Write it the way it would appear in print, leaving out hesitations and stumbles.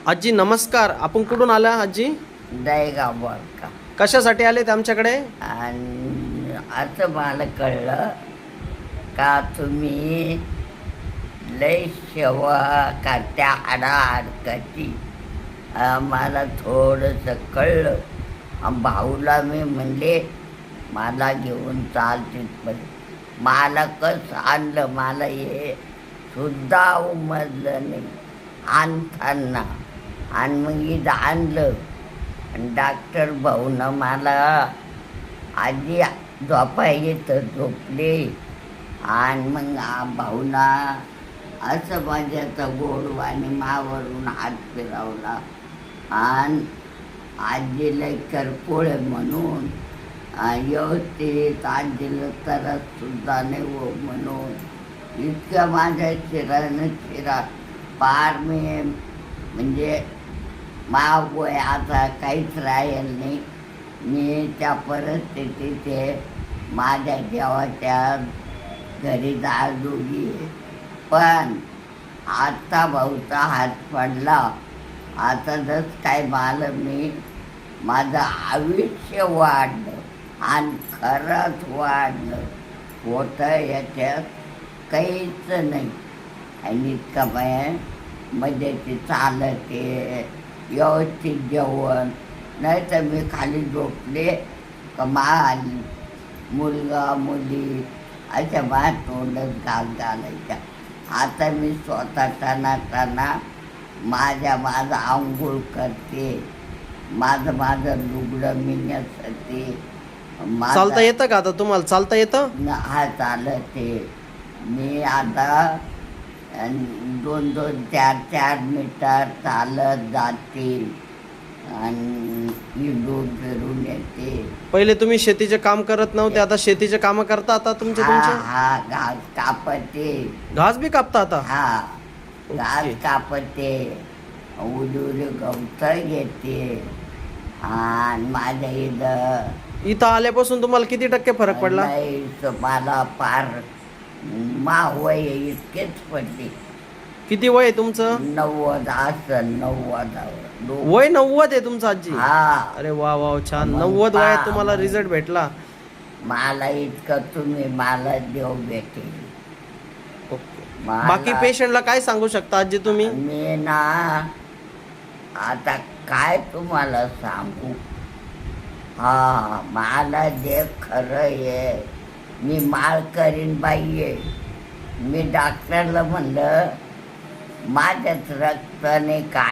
आजी नमस्कार. आपण कुठून आला आजी? दहेगाव बोल का. कशासाठी आलेत आमच्याकडे? आणि असं मला कळलं का तुम्ही लय सेवा करत्या हाडाहाडकाची. मला थोडंसं कळलं. भाऊला मी म्हणले मला घेऊन चाल तिथपर्यंत. मला कसं आणलं मला हे सुद्धा उमजलं नाही आणताना. आणि मग इथं आणलं आणि डॉक्टर भाऊनं मला आधी झोपायचे तर झोपले. आणि मग भाऊना असं माझ्याचा गोडवाने मावरून हात फिरवला आणि आजीला करपोळे म्हणून व्यवस्थित आजीला तरच सुद्धा नाही हो म्हणून इतक्या माझ्या शिरानं शिरा पार मी म्हणजे वय आता काहीच राहील नाही. मी त्या परिस्थितीत माझ्या देवाच्या घरी जागोगी. पण आता भाऊचा हात पडला. आता जस काय मला मी माझं आयुष्य वाढलं आणि खरंच वाढलं होतं. याच्यात काहीच नाही. आणि इतका म्हणजे ते चालते व्यवस्थित जेवण नाही तर मी खाली झोपले का मुलगा मुली अशा तोंडच घालायच्या. आता मी स्वतः टाना माझं आंघोळ करते. माझं लुगडं मी नेसते. चालता येतं का आता तुम्हाला? चालता येतं? हा चालते. मी आता 2-2, 4-4 मीटर चालत जाते आणि हिंडून फिरून येते. पहिले तुम्ही शेतीचे काम करत नव्हते, आता शेतीचे काम करता आता तुमचे? हा घास कापते. घास बी कापता आता? हा घास ओके. कापते. उली गवत घेते. आणि माझ्या इथं आल्यापासून तुम्हाला किती टक्के फरक पडला? मला फार वय इतकेच पडले. किती वय आहे तुमचं? 90 असं 90. वय 90 आहे तुमचं आजी? हा अरे वा वा छान. मग 90 वयात तुम्हाला मग रिझल्ट भेटला. मला इतकं तुम्ही मला देव भेटेल. ओके. मला- बाकी पेशंटला काय सांगू शकता आजी तुम्ही? मी ना आता काय तुम्हाला सांगू. हा मला जे खरं आहे मी माळ करीन बाई आहे. मी डॉक्टरला म्हणलं माझ्याच रक्ताने काय